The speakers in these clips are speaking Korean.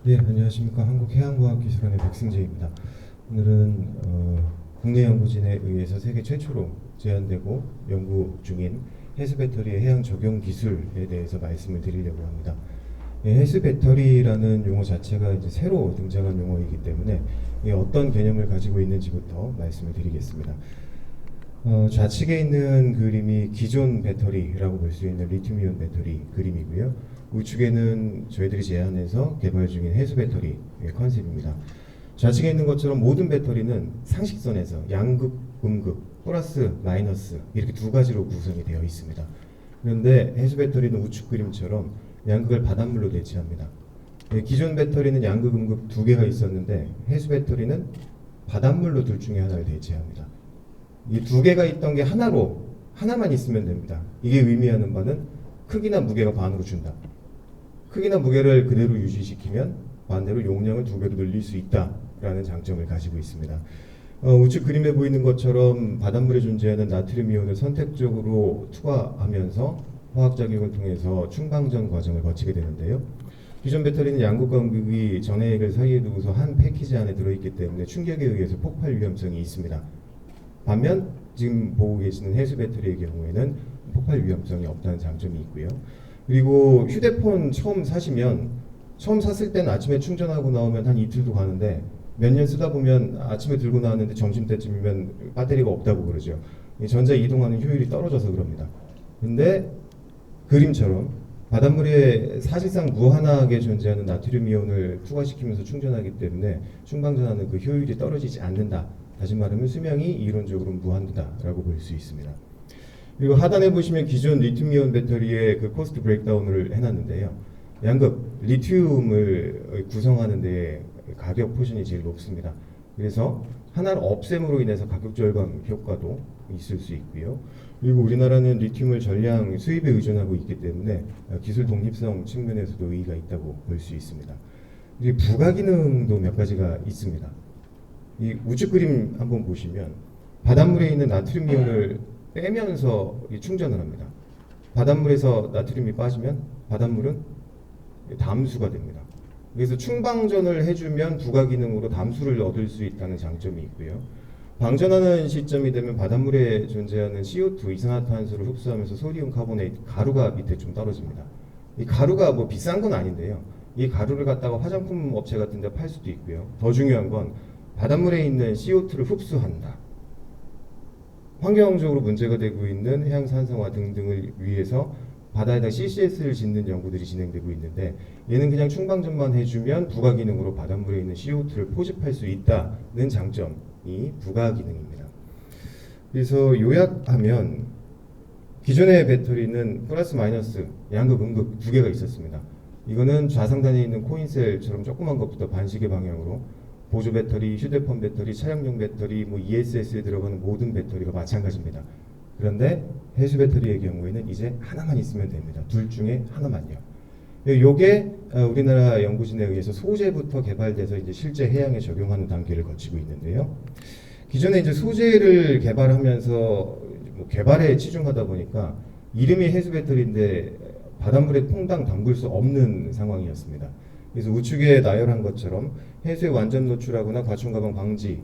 네, 안녕하십니까. 한국해양과학기술원의 백승재입니다. 오늘은 국내 연구진에 의해서 세계 최초로 제한되고 연구 중인 해수 배터리의 해양 적용 기술에 대해서 말씀을 드리려고 합니다. 해수 배터리라는 용어 자체가 이제 새로 등장한 용어이기 때문에 어떤 개념을 가지고 있는지부터 말씀을 드리겠습니다. 좌측에 있는 그림이 기존 배터리라고 볼 수 있는 리튬이온 배터리 그림이고요. 우측에는 저희들이 제안해서 개발 중인 해수 배터리 컨셉입니다. 좌측에 있는 것처럼 모든 배터리는 상식선에서 양극, 음극, 플러스, 마이너스 이렇게 두 가지로 구성이 되어 있습니다. 그런데 해수 배터리는 우측 그림처럼 양극을 바닷물로 대체합니다. 기존 배터리는 양극, 음극 두 개가 있었는데 해수 배터리는 바닷물로 둘 중에 하나를 대체합니다. 이 두 개가 있던 게 하나만 있으면 됩니다. 이게 의미하는 바는 크기나 무게가 반으로 준다. 크기나 무게를 그대로 유지시키면 반대로 용량을 두 배로 늘릴 수 있다라는 장점을 가지고 있습니다. 우측 그림에 보이는 것처럼 바닷물에 존재하는 나트륨 이온을 선택적으로 투과하면서 화학작용을 통해서 충방전 과정을 거치게 되는데요. 기존 배터리는 양극과 음극이 전해액을 사이에 두고서 한 패키지 안에 들어있기 때문에 충격에 의해서 폭발 위험성이 있습니다. 반면 지금 보고 계시는 해수 배터리의 경우에는 폭발 위험성이 없다는 장점이 있고요. 그리고 휴대폰 처음 샀을 때는 아침에 충전하고 나오면 한 이틀도 가는데 몇 년 쓰다 보면 아침에 들고 나왔는데 점심때쯤이면 배터리가 없다고 그러죠. 전자 이동하는 효율이 떨어져서 그럽니다. 근데 그림처럼 바닷물에 사실상 무한하게 존재하는 나트륨 이온을 투과시키면서 충전하기 때문에 충방전하는 그 효율이 떨어지지 않는다. 다시 말하면 수명이 이론적으로 무한하다라고 볼 수 있습니다. 그리고 하단에 보시면 기존 리튬이온 배터리의 그 코스트 브레이크다운을 해놨는데요. 양극 리튬을 구성하는 데 가격 포션이 제일 높습니다. 그래서 하나를 없앰으로 인해서 가격 절감 효과도 있을 수 있고요. 그리고 우리나라는 리튬을 전량 수입에 의존하고 있기 때문에 기술 독립성 측면에서도 의의가 있다고 볼 수 있습니다. 그리고 부가 기능도 몇 가지가 있습니다. 이 우측 그림 한번 보시면 바닷물에 있는 나트륨 이온을 빼면서 충전을 합니다. 바닷물에서 나트륨이 빠지면 바닷물은 담수가 됩니다. 그래서 충방전을 해주면 부가 기능으로 담수를 얻을 수 있다는 장점이 있고요. 방전하는 시점이 되면 바닷물에 존재하는 CO2 이산화탄소를 흡수하면서 소디움 카보네이트 가루가 밑에 좀 떨어집니다. 이 가루가 뭐 비싼 건 아닌데요. 이 가루를 갖다가 화장품 업체 같은 데 팔 수도 있고요. 더 중요한 건 바닷물에 있는 CO2를 흡수한다. 환경적으로 문제가 되고 있는 해양산성화 등등을 위해서 바다에다 CCS를 짓는 연구들이 진행되고 있는데 얘는 그냥 충방전만 해주면 부가 기능으로 바닷물에 있는 CO2를 포집할 수 있다는 장점이 부가 기능입니다. 그래서 요약하면 기존의 배터리는 플러스 마이너스 양극 음극 두 개가 있었습니다. 이거는 좌상단에 있는 코인셀처럼 조그만 것부터 반시계 방향으로 보조 배터리, 휴대폰 배터리, 차량용 배터리, ESS에 들어가는 모든 배터리가 마찬가지입니다. 그런데 해수 배터리의 경우에는 이제 하나만 있으면 됩니다. 둘 중에 하나만요. 요게 우리나라 연구진에 의해서 소재부터 개발돼서 이제 실제 해양에 적용하는 단계를 거치고 있는데요. 기존에 이제 소재를 개발하면서 개발에 치중하다 보니까 이름이 해수 배터리인데 바닷물에 퐁당 담글 수 없는 상황이었습니다. 그래서 우측에 나열한 것처럼 해수에 완전 노출하거나 과충 가방 방지,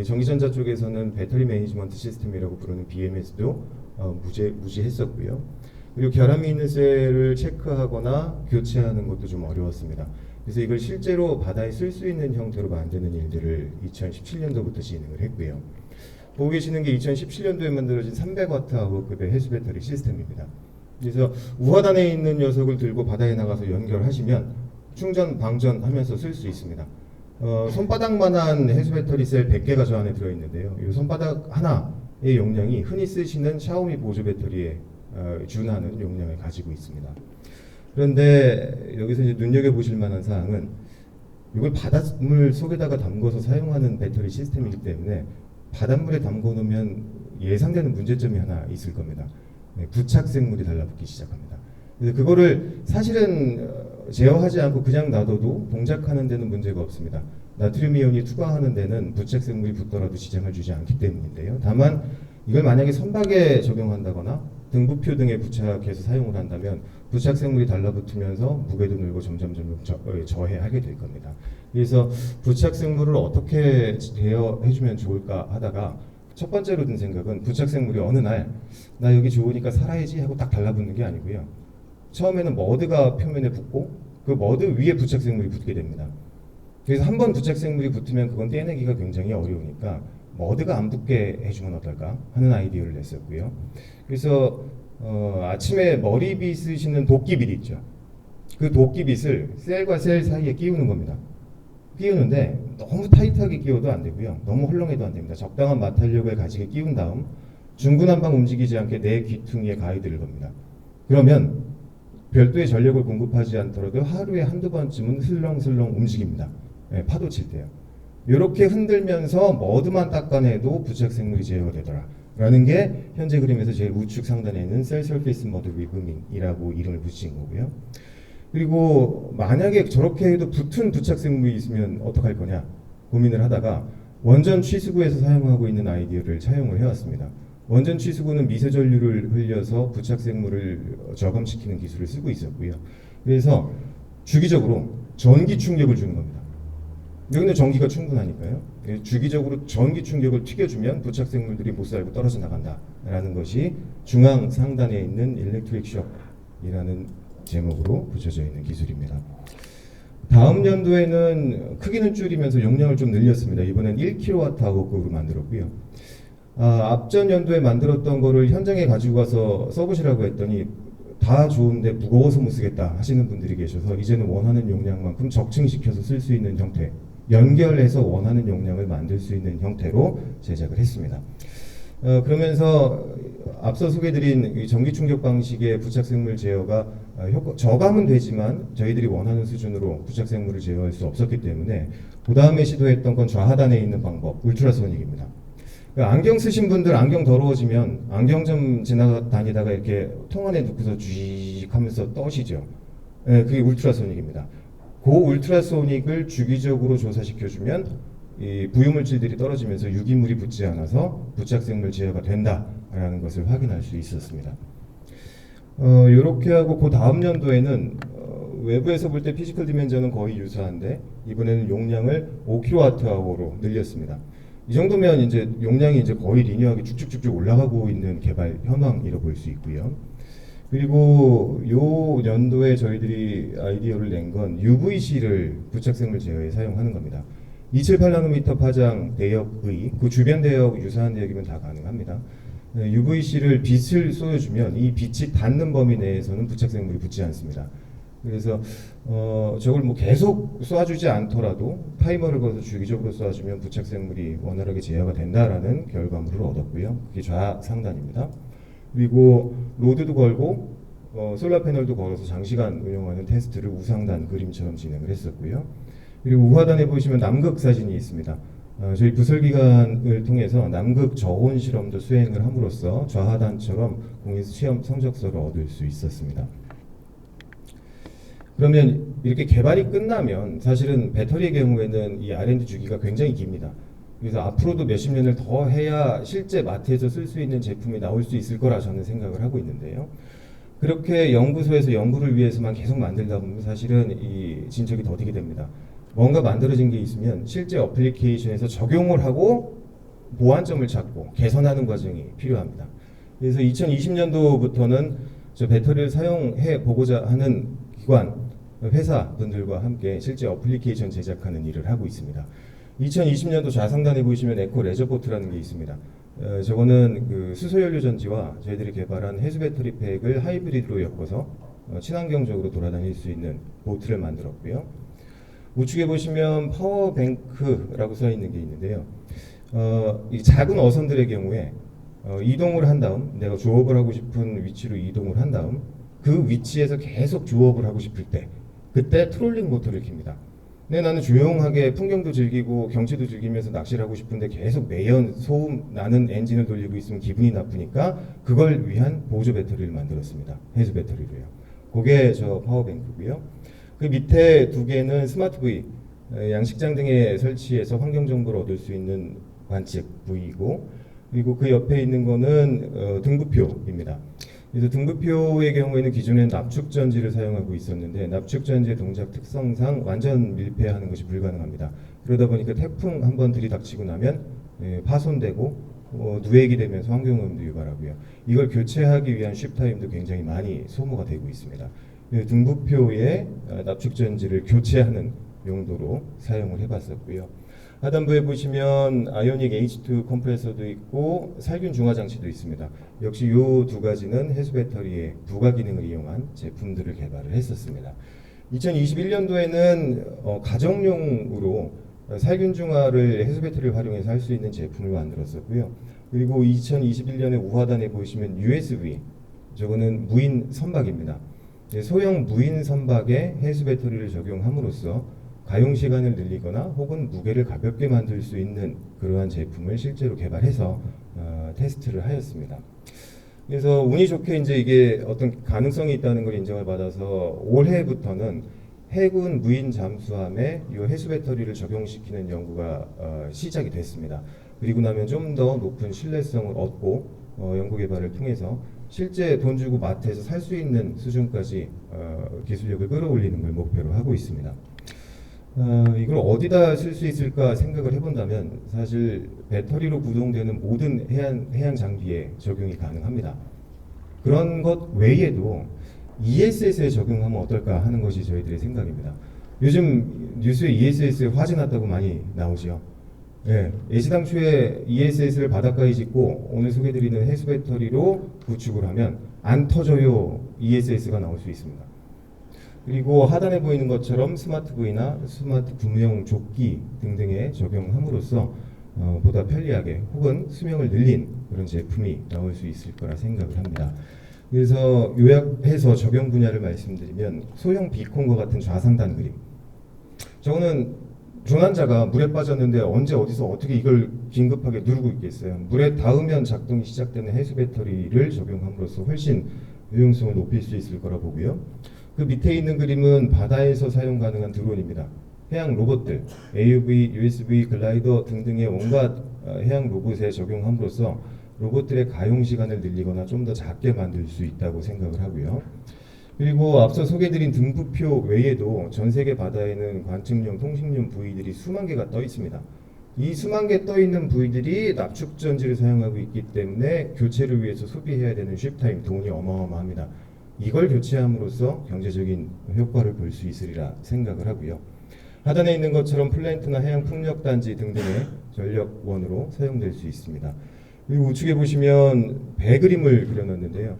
전기전자 쪽에서는 배터리 매니지먼트 시스템이라고 부르는 BMS도 무지했었고요. 그리고 결함이 있는 셀을 체크하거나 교체하는 것도 좀 어려웠습니다. 그래서 이걸 실제로 바다에 쓸 수 있는 형태로 만드는 일들을 2017년도부터 진행을 했고요. 보고 계시는 게 2017년도에 만들어진 300Wh급의 해수 배터리 시스템입니다. 그래서 우하단에 있는 녀석을 들고 바다에 나가서 연결하시면 충전, 방전하면서 쓸 수 있습니다. 손바닥만한 해수 배터리 셀 100개가 저 안에 들어있는데요. 이 손바닥 하나의 용량이 흔히 쓰시는 샤오미 보조 배터리에 준하는 용량을 가지고 있습니다. 그런데 여기서 이제 눈여겨보실 만한 사항은 이걸 바닷물 속에다가 담궈서 사용하는 배터리 시스템이기 때문에 바닷물에 담궈 놓으면 예상되는 문제점이 하나 있을 겁니다. 부착 생물이 달라붙기 시작합니다. 그래서 그거를 사실은 제어하지 않고 그냥 놔둬도 동작하는 데는 문제가 없습니다. 나트륨 이온이 투과하는 데는 부착 생물이 붙더라도 지장을 주지 않기 때문인데요. 다만 이걸 만약에 선박에 적용한다거나 등부표 등에 부착해서 사용을 한다면 부착 생물이 달라붙으면서 무게도 늘고 점점 저해하게 될 겁니다. 그래서 부착 생물을 어떻게 제어해주면 좋을까 하다가 첫 번째로 든 생각은 부착 생물이 어느 날 나 여기 좋으니까 살아야지 하고 딱 달라붙는 게 아니고요. 처음에는 머드가 표면에 붙고 그 머드 위에 부착 생물이 붙게 됩니다. 그래서 한 번 부착 생물이 붙으면 그건 떼내기가 굉장히 어려우니까 머드가 안 붙게 해주면 어떨까 하는 아이디어를 냈었고요. 그래서 아침에 머리 빗으시는 도끼빗 있죠. 그 도끼빗을 셀과 셀 사이에 끼우는 겁니다. 끼우는데 너무 타이트하게 끼워도 안 되고요. 너무 헐렁해도 안 됩니다. 적당한 마탄력을 가지게 끼운 다음 중구난방 움직이지 않게 내 귀퉁이에 가이드를 겁니다. 그러면 별도의 전력을 공급하지 않더라도 하루에 한두 번쯤은 슬렁슬렁 움직입니다. 네, 파도 칠 때요. 이렇게 흔들면서 머드만 닦아내도 부착 생물이 제어가 되더라 라는 게 현재 그림에서 제일 우측 상단에 있는 셀 서페이스 머드 리브밍이라고 이름을 붙인 거고요. 그리고 만약에 저렇게 해도 붙은 부착 생물이 있으면 어떡할 거냐 고민을 하다가 원전 취수구에서 사용하고 있는 아이디어를 차용을 해왔습니다. 원전 취수구는 미세 전류를 흘려서 부착 생물을 저감시키는 기술을 쓰고 있었고요. 그래서 주기적으로 전기 충격을 주는 겁니다. 여기는 전기가 충분하니까요. 주기적으로 전기 충격을 튀겨주면 부착 생물들이 못 살고 떨어져 나간다라는 것이 중앙 상단에 있는 일렉트릭 숍이라는 제목으로 붙여져 있는 기술입니다. 다음 연도에는 크기는 줄이면서 용량을 좀 늘렸습니다. 이번엔 1kWh급으로 만들었고요. 앞전 연도에 만들었던 거를 현장에 가지고 가서 써보시라고 했더니 다 좋은데 무거워서 못 쓰겠다 하시는 분들이 계셔서 이제는 원하는 용량만큼 적층시켜서 쓸 수 있는 형태, 연결해서 원하는 용량을 만들 수 있는 형태로 제작을 했습니다. 그러면서 앞서 소개드린 전기 충격 방식의 부착 생물 제어가 저감은 되지만 저희들이 원하는 수준으로 부착 생물을 제어할 수 없었기 때문에 그 다음에 시도했던 건 좌하단에 있는 방법, 울트라소닉입니다. 안경 쓰신 분들 안경 더러워지면 안경점 지나다니다가 이렇게 통 안에 넣고서 쥐익 하면서 떠시죠. 네, 그게 울트라소닉입니다. 그 울트라소닉을 주기적으로 조사시켜주면 이 부유물질들이 떨어지면서 유기물이 붙지 않아서 부착생물 제어가 된다라는 것을 확인할 수 있었습니다. 이렇게 하고 그 다음 연도에는 외부에서 볼 때 피지컬 디멘전은 거의 유사한데 이번에는 용량을 5kWh로 늘렸습니다. 이 정도면 이제 용량이 이제 거의 리니어하게 쭉쭉쭉쭉 올라가고 있는 개발 현황이라고 볼 수 있고요. 그리고 요 연도에 저희들이 아이디어를 낸 건 UVC를 부착생물 제어에 사용하는 겁니다. 278나노미터 파장 대역의 그 주변 대역 유사한 대역이면 다 가능합니다. UVC를 빛을 쏘여주면 이 빛이 닿는 범위 내에서는 부착생물이 붙지 않습니다. 그래서 저걸 뭐 계속 쏴주지 않더라도 타이머를 걸어서 주기적으로 쏴주면 부착생물이 원활하게 제어가 된다라는 결과물을 얻었고요. 그게 좌상단입니다. 그리고 로드도 걸고 솔라 패널도 걸어서 장시간 운영하는 테스트를 우상단 그림처럼 진행을 했었고요. 그리고 우하단에 보시면 남극 사진이 있습니다. 저희 부설기관을 통해서 남극 저온 실험도 수행을 함으로써 좌하단처럼 공인 시험 성적서를 얻을 수 있었습니다. 그러면 이렇게 개발이 끝나면 사실은 배터리의 경우에는 이 R&D 주기가 굉장히 깁니다. 그래서 앞으로도 몇십 년을 더 해야 실제 마트에서 쓸 수 있는 제품이 나올 수 있을 거라 저는 생각을 하고 있는데요. 그렇게 연구소에서 연구를 위해서만 계속 만들다 보면 사실은 이 진척이 더디게 됩니다. 뭔가 만들어진 게 있으면 실제 어플리케이션에서 적용을 하고 보완점을 찾고 개선하는 과정이 필요합니다. 그래서 2020년도부터는 저 배터리를 사용해 보고자 하는 기관, 회사분들과 함께 실제 어플리케이션 제작하는 일을 하고 있습니다. 2020년도 좌상단에 보시면 에코 레저보트라는 게 있습니다. 저거는 그 수소연료 전지와 저희들이 개발한 해수 배터리 팩을 하이브리드로 엮어서 친환경적으로 돌아다닐 수 있는 보트를 만들었고요. 우측에 보시면 파워뱅크라고 써 있는 게 있는데요. 이 작은 어선들의 경우에 이동을 한 다음 내가 조업을 하고 싶은 위치로 이동을 한 다음 그 위치에서 계속 조업을 하고 싶을 때 그때 트롤링 모터를 킵니다. 근데 나는 조용하게 풍경도 즐기고 경치도 즐기면서 낚시를 하고 싶은데 계속 매연 소음 나는 엔진을 돌리고 있으면 기분이 나쁘니까 그걸 위한 보조 배터리를 만들었습니다. 해수 배터리로요. 그게 저 파워뱅크고요. 그 밑에 두 개는 스마트 V, 양식장 등에 설치해서 환경 정보를 얻을 수 있는 관측 V이고, 그리고 그 옆에 있는 거는 등급표입니다. 그래서 등급표의 경우에는 기존에 납축 전지를 사용하고 있었는데 납축 전지의 동작 특성상 완전 밀폐하는 것이 불가능합니다. 그러다 보니까 태풍 한번 들이닥치고 나면 파손되고 누액이 되면서 환경오염도 유발하고요. 이걸 교체하기 위한 쉽타임도 굉장히 많이 소모가 되고 있습니다. 등급표에 납축 전지를 교체하는 용도로 사용을 해봤었고요. 하단부에 보시면 아이오닉 H2 컴프레서도 있고 살균 중화 장치도 있습니다. 역시 이 두 가지는 해수 배터리의 부가 기능을 이용한 제품들을 개발을 했었습니다. 2021년도에는 가정용으로 살균 중화를 해수 배터리를 활용해서 할 수 있는 제품을 만들었었고요. 그리고 2021년에 우하단에 보시면 USB, 저거는 무인 선박입니다. 소형 무인 선박에 해수 배터리를 적용함으로써 가용 시간을 늘리거나 혹은 무게를 가볍게 만들 수 있는 그러한 제품을 실제로 개발해서 테스트를 하였습니다. 그래서 운이 좋게 이제 이게 어떤 가능성이 있다는 걸 인정을 받아서 올해부터는 해군 무인 잠수함에 이 해수 배터리를 적용시키는 연구가 시작이 됐습니다. 그리고 나면 좀 더 높은 신뢰성을 얻고 연구 개발을 통해서 실제 돈 주고 마트에서 살 수 있는 수준까지 기술력을 끌어올리는 걸 목표로 하고 있습니다. 이걸 어디다 쓸 수 있을까 생각을 해본다면 사실 배터리로 구동되는 모든 해양 장비에 적용이 가능합니다. 그런 것 외에도 ESS에 적용하면 어떨까 하는 것이 저희들의 생각입니다. 요즘 뉴스에 ESS에 화재 났다고 많이 나오죠. 네, 애시당초에 ESS를 바닷가에 짓고 오늘 소개드리는 해수 배터리로 구축을 하면 안 터져요 ESS가 나올 수 있습니다. 그리고 하단에 보이는 것처럼 스마트 부위나 스마트 구명 조끼 등등에 적용함으로써 보다 편리하게 혹은 수명을 늘린 그런 제품이 나올 수 있을 거라 생각을 합니다. 그래서 요약해서 적용 분야를 말씀드리면 소형 비콘과 같은 좌상단 그림. 저거는 조난자가 물에 빠졌는데 언제 어디서 어떻게 이걸 긴급하게 누르고 있겠어요. 물에 닿으면 작동이 시작되는 해수 배터리를 적용함으로써 훨씬 유용성을 높일 수 있을 거라 보고요. 그 밑에 있는 그림은 바다에서 사용 가능한 드론입니다. 해양 로봇들, AUV, USB, 글라이더 등등의 온갖 해양 로봇에 적용함으로써 로봇들의 가용 시간을 늘리거나 좀 더 작게 만들 수 있다고 생각을 하고요. 그리고 앞서 소개드린 등급표 외에도 전 세계 바다에는 관측용, 통신용 부위들이 수만 개가 떠 있습니다. 이 수만 개 떠 있는 부위들이 납축 전지를 사용하고 있기 때문에 교체를 위해서 소비해야 되는 쉽타임 돈이 어마어마합니다. 이걸 교체함으로써 경제적인 효과를 볼 수 있으리라 생각을 하고요. 하단에 있는 것처럼 플랜트나 해양 풍력단지 등등의 전력원으로 사용될 수 있습니다. 그리고 우측에 보시면 배 그림을 그려놨는데요.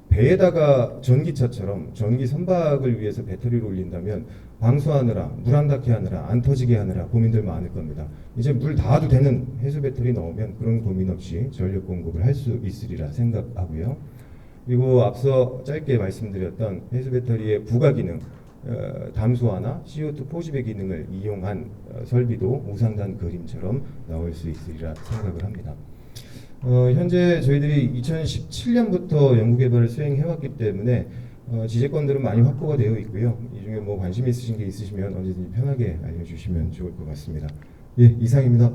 배에다가 전기차처럼 전기 선박을 위해서 배터리를 올린다면 방수하느라, 물 안 닿게 하느라, 안 터지게 하느라 고민들 많을 겁니다. 이제 물 닿아도 되는 해수 배터리 넣으면 그런 고민 없이 전력 공급을 할 수 있으리라 생각하고요. 그리고 앞서 짧게 말씀드렸던 해수 배터리의 부가 기능, 담수화나 CO2 포집의 기능을 이용한 설비도 우상단 그림처럼 나올 수 있으리라 생각을 합니다. 현재 저희들이 2017년부터 연구개발을 수행해왔기 때문에 지재권들은 많이 확보가 되어 있고요. 이 중에 뭐 관심 있으신 게 있으시면 언제든지 편하게 알려주시면 좋을 것 같습니다. 예, 이상입니다.